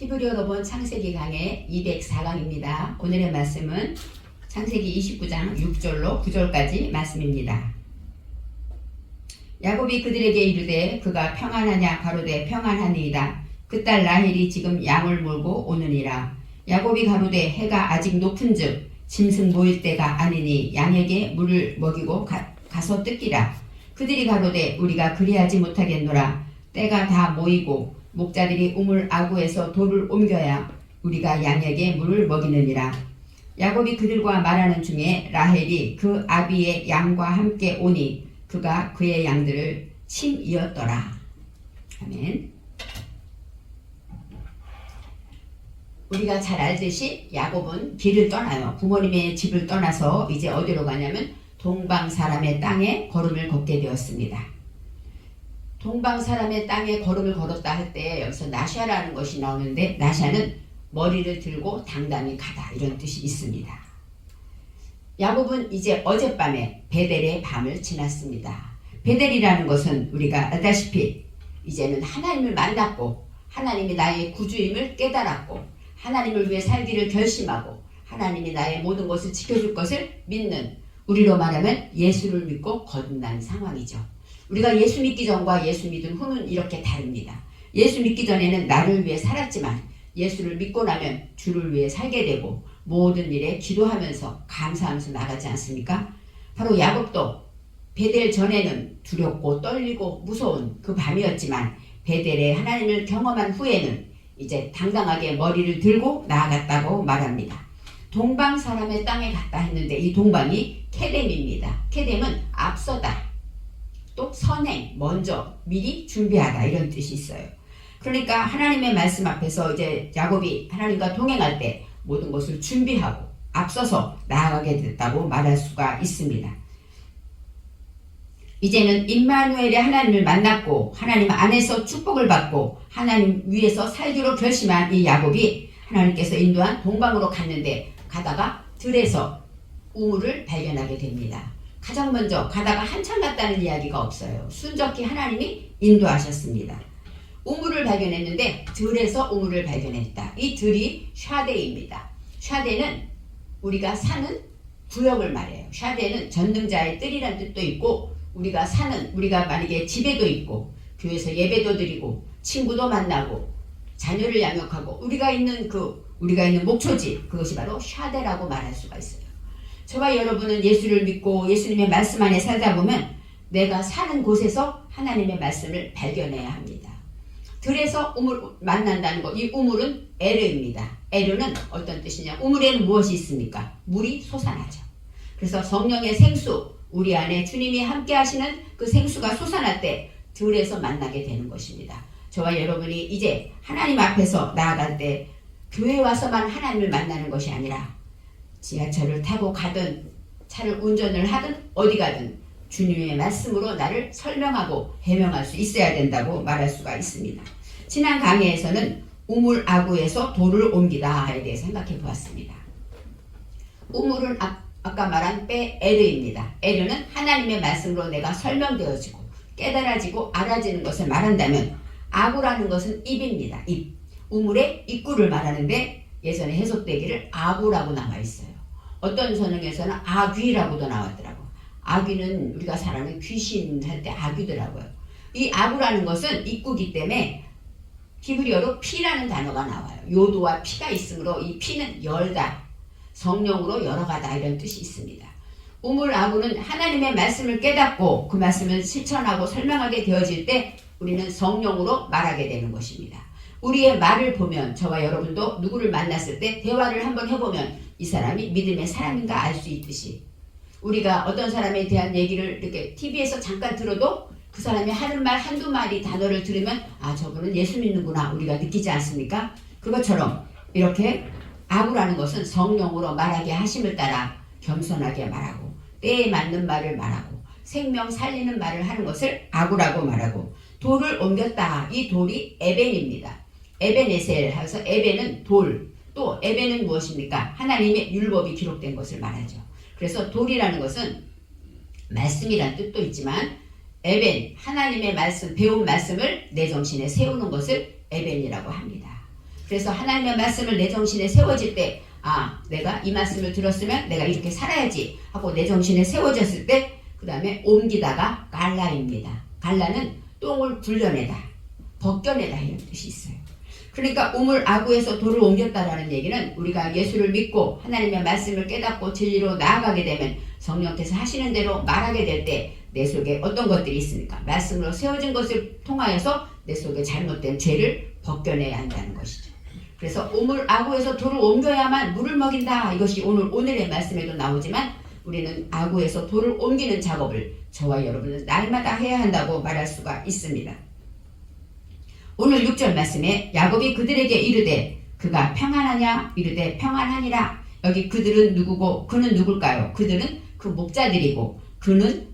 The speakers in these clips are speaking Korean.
히브리어로 본 창세기 강의 204강입니다. 오늘의 말씀은 창세기 29장 6절로 9절까지 말씀입니다. 야곱이 그들에게 이르되 그가 평안하냐 가로되 평안하니이다. 그 딸 라헬이 지금 양을 몰고 오느니라. 야곱이 가로되 해가 아직 높은즉 짐승 모일 때가 아니니 양에게 물을 먹이고 가서 뜯기라. 그들이 가로되 우리가 그리하지 못하겠노라. 때가 다 모이고 목자들이 우물 아구에서 돌을 옮겨야 우리가 양에게 물을 먹이느니라. 야곱이 그들과 말하는 중에 라헬이 그 아비의 양과 함께 오니 그가 그의 양들을 침이었더라. 아멘. 우리가 잘 알듯이 야곱은 길을 떠나요. 부모님의 집을 떠나서 이제 어디로 가냐면 동방 사람의 땅에 걸음을 걷게 되었습니다. 동방 사람의 땅에 걸음을 걸었다 할 때 여기서 나샤라는 것이 나오는데 나샤는 머리를 들고 당당히 가다 이런 뜻이 있습니다. 야곱은 이제 어젯밤에 베델의 밤을 지났습니다. 베델이라는 것은 우리가 알다시피 이제는 하나님을 만났고 하나님이 나의 구주임을 깨달았고 하나님을 위해 살기를 결심하고 하나님이 나의 모든 것을 지켜줄 것을 믿는, 우리로 말하면 예수를 믿고 거듭난 상황이죠. 우리가 예수 믿기 전과 예수 믿은 후는 이렇게 다릅니다. 예수 믿기 전에는 나를 위해 살았지만 예수를 믿고 나면 주를 위해 살게 되고 모든 일에 기도하면서 감사하면서 나가지 않습니까? 바로 야곱도 베델 전에는 두렵고 떨리고 무서운 그 밤이었지만 베델에 하나님을 경험한 후에는 이제 당당하게 머리를 들고 나아갔다고 말합니다. 동방 사람의 땅에 갔다 했는데 이 동방이 케뎀입니다. 케뎀은 앞서다, 또 선행, 먼저, 미리 준비하다 이런 뜻이 있어요. 그러니까 하나님의 말씀 앞에서 이제 야곱이 하나님과 동행할 때 모든 것을 준비하고 앞서서 나아가게 됐다고 말할 수가 있습니다. 이제는 임마누엘의 하나님을 만났고 하나님 안에서 축복을 받고 하나님 위에서 살기로 결심한 이 야곱이 하나님께서 인도한 동방으로 갔는데 가다가 들에서 우물을 발견하게 됩니다. 가장 먼저 가다가 한참 갔다는 이야기가 없어요. 순적히 하나님이 인도하셨습니다. 우물을 발견했는데 들에서 우물을 발견했다. 이 들이 샤데입니다. 샤데는 우리가 사는 구역을 말해요. 샤데는 전능자의 뜰이라는 뜻도 있고 우리가 사는, 우리가 만약에 집에도 있고 교회에서 예배도 드리고 친구도 만나고 자녀를 양육하고 우리가 있는 목초지, 그것이 바로 샤데라고 말할 수가 있어요. 저와 여러분은 예수를 믿고 예수님의 말씀 안에 살다 보면 내가 사는 곳에서 하나님의 말씀을 발견해야 합니다. 들에서 우물 만난다는 것, 이 우물은 에르입니다. 에르는 어떤 뜻이냐? 우물에는 무엇이 있습니까? 물이 솟아나죠. 그래서 성령의 생수, 우리 안에 주님이 함께 하시는 그 생수가 솟아날 때 들에서 만나게 되는 것입니다. 저와 여러분이 이제 하나님 앞에서 나아갈 때 교회에 와서만 하나님을 만나는 것이 아니라 지하철을 타고 가든 차를 운전을 하든 어디 가든 주님의 말씀으로 나를 설명하고 해명할 수 있어야 된다고 말할 수가 있습니다. 지난 강의에서는 우물 아구에서 돌을 옮기다에 대해 생각해 보았습니다. 우물은 아까 말한 에르입니다. 에르는 하나님의 말씀으로 내가 설명되어지고 깨달아지고 알아지는 것을 말한다면 아구라는 것은 입입니다. 입. 우물의 입구를 말하는데 예전에 해석되기를 아구라고 나와 있어요. 어떤 성경에서는 아귀라고도 나왔더라고. 아귀는 우리가 잘 아는 귀신 할 때 아귀더라고요. 이 아구라는 것은 입구기 때문에 히브리어로 피라는 단어가 나와요. 요도와 피가 있으므로 이 피는 열다, 성령으로 열어가다 이런 뜻이 있습니다. 우물 아구는 하나님의 말씀을 깨닫고 그 말씀을 실천하고 설명하게 되어질 때 우리는 성령으로 말하게 되는 것입니다. 우리의 말을 보면 저와 여러분도 누구를 만났을 때 대화를 한번 해보면 이 사람이 믿음의 사람인가 알 수 있듯이 우리가 어떤 사람에 대한 얘기를 이렇게 TV에서 잠깐 들어도 그 사람이 하는 말 한두 마디 단어를 들으면 아, 저분은 예수 믿는구나 우리가 느끼지 않습니까? 그것처럼 이렇게 아구라는 것은 성령으로 말하게 하심을 따라 겸손하게 말하고 때에 맞는 말을 말하고 생명 살리는 말을 하는 것을 아구라고 말하고 돌을 옮겼다. 이 돌이 에벤입니다. 에벤에셀 해서 에벤은 돌, 또 에벤은 무엇입니까? 하나님의 율법이 기록된 것을 말하죠. 그래서 돌이라는 것은 말씀이란 뜻도 있지만 에벤, 하나님의 말씀, 배운 말씀을 내 정신에 세우는 것을 에벤이라고 합니다. 그래서 하나님의 말씀을 내 정신에 세워질 때 내가 이 말씀을 들었으면 내가 이렇게 살아야지 하고 내 정신에 세워졌을 때 그 다음에 옮기다가 갈라입니다. 갈라는 똥을 굴려내다, 벗겨내다 이런 뜻이 있어요. 그러니까 우물 아구에서 돌을 옮겼다라는 얘기는 우리가 예수를 믿고 하나님의 말씀을 깨닫고 진리로 나아가게 되면 성령께서 하시는 대로 말하게 될 때 내 속에 어떤 것들이 있습니까? 말씀으로 세워진 것을 통하여서 내 속에 잘못된 죄를 벗겨내야 한다는 것이죠. 그래서 우물 아구에서 돌을 옮겨야만 물을 먹인다. 이것이 오늘의 말씀에도 나오지만 우리는 아구에서 돌을 옮기는 작업을 저와 여러분은 날마다 해야 한다고 말할 수가 있습니다. 오늘 6절 말씀에 야곱이 그들에게 이르되 그가 평안하냐? 이르되 평안하니라. 여기 그들은 누구고 그는 누굴까요? 그들은 그 목자들이고 그는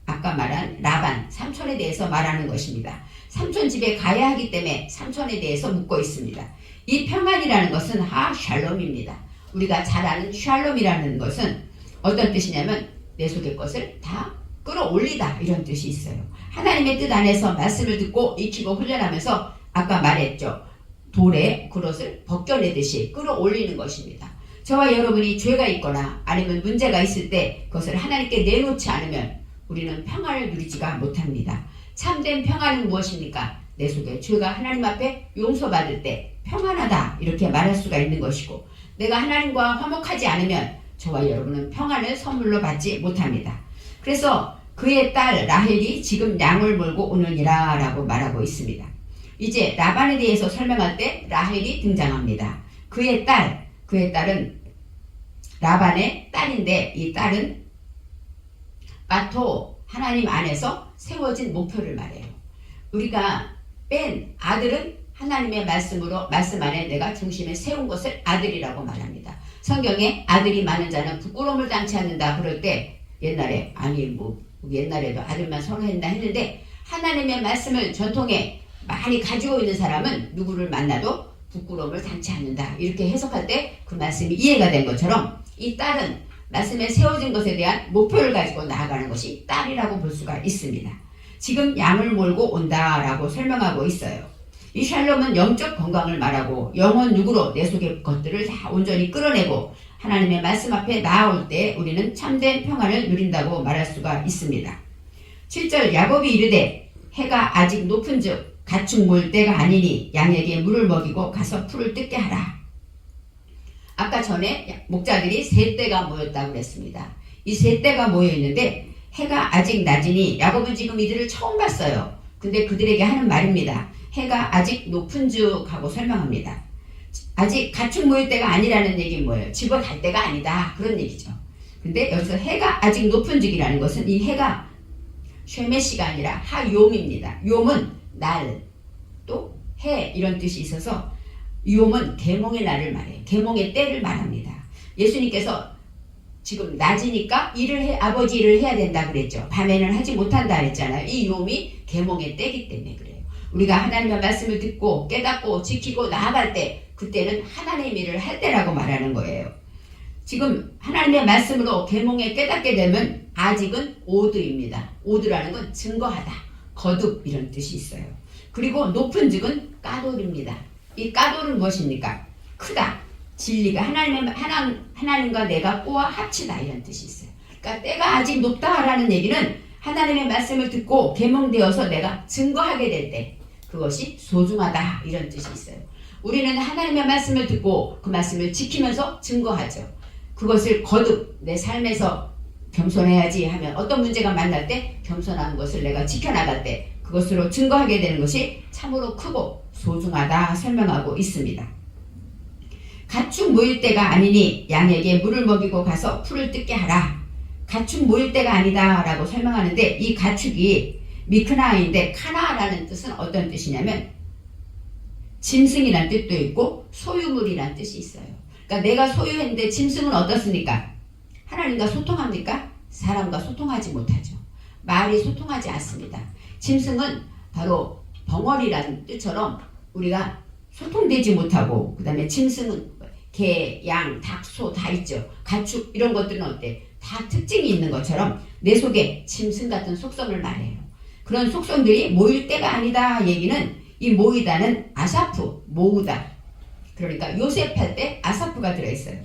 아까 말한 라반 삼촌에 대해서 말하는 것입니다. 삼촌 집에 가야 하기 때문에 삼촌에 대해서 묻고 있습니다. 이 평안이라는 것은 샬롬입니다. 우리가 잘 아는 샬롬이라는 것은 어떤 뜻이냐면 내 속의 것을 다 끌어올리다 이런 뜻이 있어요. 하나님의 뜻 안에서 말씀을 듣고 익히고 훈련하면서 아까 말했죠. 돌에 그릇을 벗겨내듯이 끌어올리는 것입니다. 저와 여러분이 죄가 있거나 아니면 문제가 있을 때 그것을 하나님께 내놓지 않으면 우리는 평안을 누리지가 못합니다. 참된 평안은 무엇입니까? 내 속에 죄가 하나님 앞에 용서받을 때 평안하다 이렇게 말할 수가 있는 것이고 내가 하나님과 화목하지 않으면 저와 여러분은 평안을 선물로 받지 못합니다. 그래서 그의 딸 라헬이 지금 양을 몰고 오느니라 라고 말하고 있습니다. 이제 라반에 대해서 설명할 때 라헬이 등장합니다. 그의 딸은 라반의 딸인데 이 딸은 마토 하나님 안에서 세워진 목표를 말해요. 우리가 뺀 아들은 하나님의 말씀 안에 내가 중심에 세운 것을 아들이라고 말합니다. 성경에 아들이 많은 자는 부끄러움을 당치 않는다 그럴 때 옛날에 옛날에도 아들만 선호한다 했는데 하나님의 말씀을 전통에 많이 가지고 있는 사람은 누구를 만나도 부끄러움을 당치 않는다 이렇게 해석할 때 그 말씀이 이해가 된 것처럼 이 딸은 말씀에 세워진 것에 대한 목표를 가지고 나아가는 것이 딸이라고 볼 수가 있습니다. 지금 양을 몰고 온다라고 설명하고 있어요. 이 샬롬은 영적 건강을 말하고 영혼 육으로 내 속의 것들을 다 온전히 끌어내고 하나님의 말씀 앞에 나아올 때 우리는 참된 평안을 누린다고 말할 수가 있습니다. 7절 야곱이 이르되 해가 아직 높은즉 가축 몰 때가 아니니 양에게 물을 먹이고 가서 풀을 뜯게 하라. 아까 전에 목자들이 세 떼가 모였다고 그랬습니다. 이 세 떼가 모여 있는데 해가 아직 낮으니 야곱은 지금 이들을 처음 봤어요. 근데 그들에게 하는 말입니다. 해가 아직 높은즉 하고 설명합니다. 아직 가축 모일 때가 아니라는 얘기는 뭐예요? 집어 갈 때가 아니다 그런 얘기죠. 근데 여기서 해가 아직 높은즉이라는 것은 이 해가 쉐메시가 아니라 하욤입니다. 욤은 날, 또 해 이런 뜻이 있어서 욤은 계몽의 날을 말해요. 계몽의 때를 말합니다. 예수님께서 지금 낮이니까 아버지 일을 해야 된다 그랬죠. 밤에는 하지 못한다 그랬잖아요. 이 욤이 계몽의 때이기 때문에 그래요. 우리가 하나님의 말씀을 듣고 깨닫고 지키고 나아갈 때 그때는 하나님의 일을 할 때라고 말하는 거예요. 지금 하나님의 말씀으로 계몽에 깨닫게 되면 아직은 오드입니다. 오드라는 건 증거하다, 거듭 이런 뜻이 있어요. 그리고 높은즉은 까돌입니다. 이 까돌은 무엇입니까? 크다, 진리가 하나님과 내가 꼬아 합치다 이런 뜻이 있어요. 그러니까 때가 아직 높다라는 얘기는 하나님의 말씀을 듣고 계몽되어서 내가 증거하게 될 때 그것이 소중하다 이런 뜻이 있어요. 우리는 하나님의 말씀을 듣고 그 말씀을 지키면서 증거하죠. 그것을 거듭 내 삶에서 겸손해야지 하면 어떤 문제가 만날 때 겸손한 것을 내가 지켜나갈 때 그것으로 증거하게 되는 것이 참으로 크고 소중하다 설명하고 있습니다. 가축 모일 때가 아니니 양에게 물을 먹이고 가서 풀을 뜯게 하라. 가축 모일 때가 아니다 라고 설명하는데 이 가축이 미크나인데 카나라는 뜻은 어떤 뜻이냐면 짐승이라는 뜻도 있고 소유물이라는 뜻이 있어요. 그러니까 내가 소유했는데 짐승은 어떻습니까? 하나님과 소통합니까? 사람과 소통하지 못하죠. 말이 소통하지 않습니다. 짐승은 바로 벙어리라는 뜻처럼 우리가 소통되지 못하고 그 다음에 짐승은 개, 양, 닭, 소 다 있죠. 가축 이런 것들은 어때? 다 특징이 있는 것처럼 내 속에 짐승 같은 속성을 말해요. 그런 속성들이 모일 때가 아니다 얘기는 이 모이다는 아사프, 모으다. 그러니까 요셉 할 때 아사프가 들어있어요.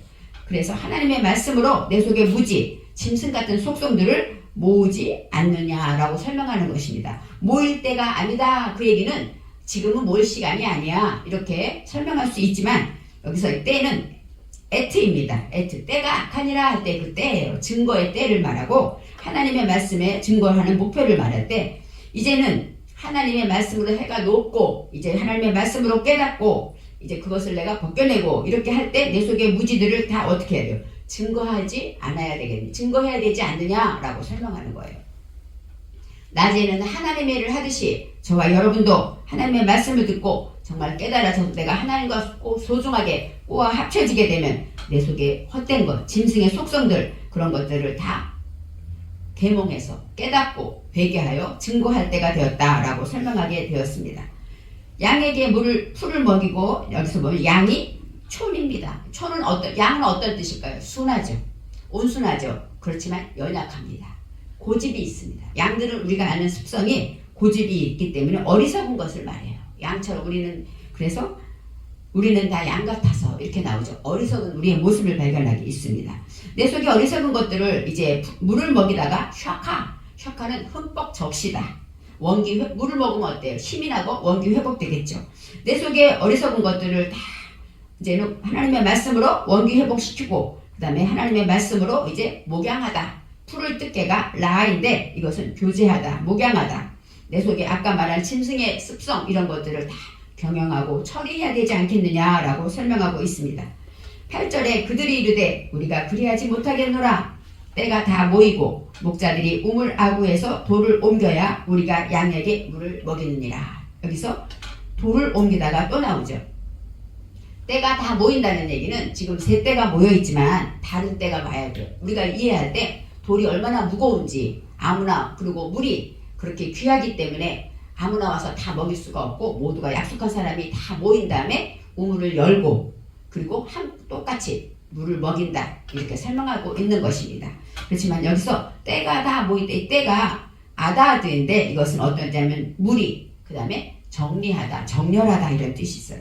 그래서 하나님의 말씀으로 내 속에 무지, 짐승 같은 속성들을 모으지 않느냐라고 설명하는 것입니다. 모일 때가 아니다. 그 얘기는 지금은 모일 시간이 아니야. 이렇게 설명할 수 있지만 여기서 때는 에트입니다. 에트. 때가 악하니라 할 때 그 때예요. 증거의 때를 말하고 하나님의 말씀에 증거하는 목표를 말할 때 이제는 하나님의 말씀으로 해가 높고 이제 하나님의 말씀으로 깨닫고 이제 그것을 내가 벗겨내고 이렇게 할 때 내 속의 무지들을 다 어떻게 해야 돼요? 증거하지 않아야 되겠니? 증거해야 되지 않느냐라고 설명하는 거예요. 낮에는 하나님의 일을 하듯이 저와 여러분도 하나님의 말씀을 듣고 정말 깨달아서 내가 하나님과 소중하게 꼬아 합쳐지게 되면 내 속에 헛된 것, 짐승의 속성들 그런 것들을 다 계몽해서 깨닫고 회개하여 증거할 때가 되었다라고 설명하게 되었습니다. 양에게 풀을 먹이고 여기서 보면 양이 촌입니다. 양은 어떤 뜻일까요? 순하죠. 온순하죠. 그렇지만 연약합니다. 고집이 있습니다. 양들은 우리가 아는 습성이 고집이 있기 때문에 어리석은 것을 말해요. 양처럼 그래서 우리는 다 양 같아서 이렇게 나오죠. 어리석은 우리의 모습을 발견하기 있습니다. 내 속에 어리석은 것들을 이제 물을 먹이다가 샤카는 흠뻑 적시다. 물을 먹으면 어때요? 힘이 나고 원기 회복되겠죠. 내 속에 어리석은 것들을 다 이제는 하나님의 말씀으로 원기 회복시키고 그 다음에 하나님의 말씀으로 이제 목양하다. 풀을 뜯게가 라인데 이것은 교제하다, 목양하다. 내 속에 아까 말한 짐승의 습성 이런 것들을 다 경영하고 처리해야 되지 않겠느냐라고 설명하고 있습니다. 8절에 그들이 이르되 우리가 그리하지 못하겠노라. 때가 다 모이고 목자들이 우물 아구에서 돌을 옮겨야 우리가 양에게 물을 먹이느니라. 여기서 돌을 옮기다가 또 나오죠. 때가 다 모인다는 얘기는 지금 세 때가 모여있지만 다른 때가 와야 돼요. 우리가 이해할 때 돌이 얼마나 무거운지 아무나 그리고 물이 그렇게 귀하기 때문에 아무나 와서 다 먹일 수가 없고 모두가 약속한 사람이 다 모인 다음에 우물을 열고 그리고 똑같이 물을 먹인다 이렇게 설명하고 있는 것입니다. 그렇지만 여기서 때가 다 모일 때 때가 아다드인데 이것은 어떤 때냐면 물이 그 다음에 정리하다 정렬하다 이런 뜻이 있어요.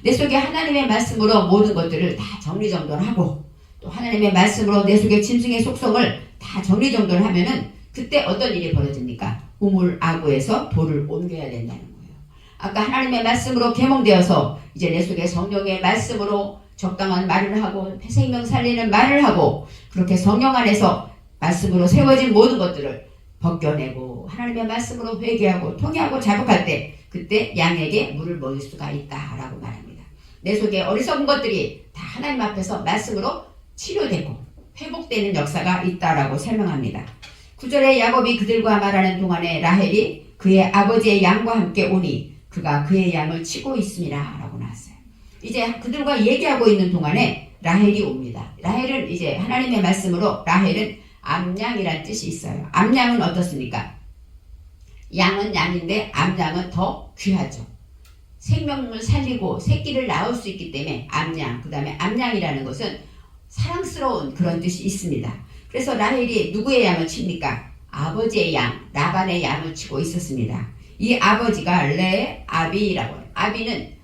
내 속에 하나님의 말씀으로 모든 것들을 다 정리정돈하고 또 하나님의 말씀으로 내 속에 짐승의 속성을 다 정리정돈을 하면은 그때 어떤 일이 벌어집니까? 우물 아구에서 돌을 옮겨야 된다는 거예요. 아까 하나님의 말씀으로 계몽되어서 이제 내 속에 성령의 말씀으로 적당한 말을 하고 생명 살리는 말을 하고 그렇게 성령 안에서 말씀으로 세워진 모든 것들을 벗겨내고 하나님의 말씀으로 회개하고 통회하고 자복할 때 그때 양에게 물을 먹일 수가 있다라고 말합니다. 내 속에 어리석은 것들이 다 하나님 앞에서 말씀으로 치료되고 회복되는 역사가 있다라고 설명합니다. 9절에 야곱이 그들과 말하는 동안에 라헬이 그의 아버지의 양과 함께 오니 그가 그의 양을 치고 있음이라 라고 나왔어요. 이제 그들과 얘기하고 있는 동안에 라헬이 옵니다. 라헬은 이제 하나님의 말씀으로 라헬은 암양이라는 뜻이 있어요. 암양은 어떻습니까? 양은 양인데 암양은 더 귀하죠. 생명을 살리고 새끼를 낳을 수 있기 때문에 암양, 그 다음에 암양이라는 것은 사랑스러운 그런 뜻이 있습니다. 그래서 라헬이 누구의 양을 칩니까? 아버지의 양, 라반의 양을 치고 있었습니다. 이 아버지가 레아비라고 해요. 아비는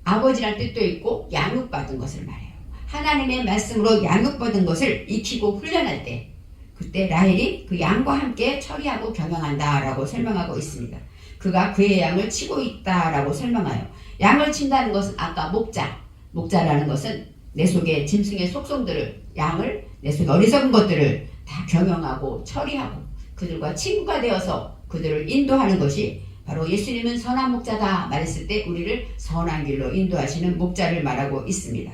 아버지란 뜻도 있고 양육받은 것을 말해요. 하나님의 말씀으로 양육받은 것을 익히고 훈련할 때 그때 라헬이 그 양과 함께 처리하고 경영한다라고 설명하고 있습니다. 그가 그의 양을 치고 있다라고 설명하여 양을 친다는 것은 아까 목자라는 것은 내 속에 짐승의 속성들을 양을 내 속에 어리석은 것들을 다 경영하고 처리하고 그들과 친구가 되어서 그들을 인도하는 것이 바로 예수님은 선한 목자다 말했을 때 우리를 선한 길로 인도하시는 목자를 말하고 있습니다.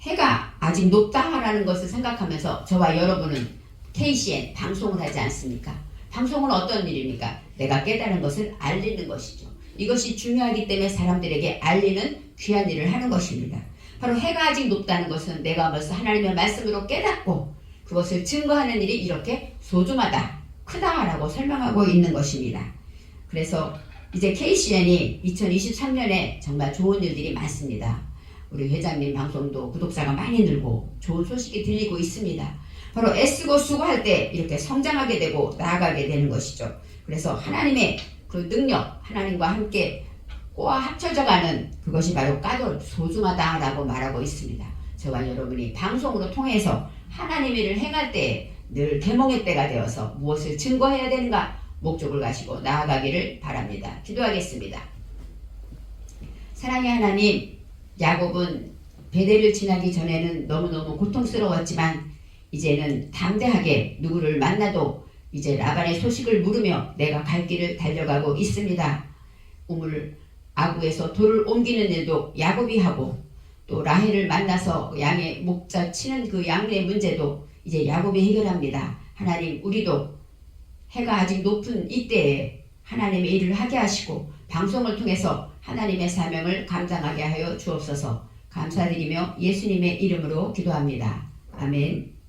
해가 아직 높다라는 것을 생각하면서 저와 여러분은 KCN 방송을 하지 않습니까? 방송은 어떤 일입니까? 내가 깨달은 것을 알리는 것이죠. 이것이 중요하기 때문에 사람들에게 알리는 귀한 일을 하는 것입니다. 바로 해가 아직 높다는 것은 내가 벌써 하나님의 말씀으로 깨닫고 그것을 증거하는 일이 이렇게 소중하다, 크다라고 설명하고 있는 것입니다. 그래서 이제 KCN이 2023년에 정말 좋은 일들이 많습니다. 우리 회장님 방송도 구독자가 많이 늘고 좋은 소식이 들리고 있습니다. 바로 애쓰고 수고할 때 이렇게 성장하게 되고 나아가게 되는 것이죠. 그래서 하나님의 그 능력, 하나님과 함께 꼬아 합쳐져가는 그것이 바로 까닭 소중하다라고 말하고 있습니다. 저와 여러분이 방송으로 통해서 하나님의 일을 행할 때 늘 계몽의 때가 되어서 무엇을 증거해야 되는가 목적을 가지고 나아가기를 바랍니다. 기도하겠습니다. 사랑의 하나님, 야곱은 베델을 지나기 전에는 너무너무 고통스러웠지만 이제는 담대하게 누구를 만나도 이제 라반의 소식을 물으며 내가 갈 길을 달려가고 있습니다. 우물 아구에서 돌을 옮기는 일도 야곱이 하고 또 라헬을 만나서 양의 목자 치는 그 양의 문제도 이제 야곱이 해결합니다. 하나님, 우리도 해가 아직 높은 이때에 하나님의 일을 하게 하시고 방송을 통해서 하나님의 사명을 감당하게 하여 주옵소서. 감사드리며 예수님의 이름으로 기도합니다. 아멘.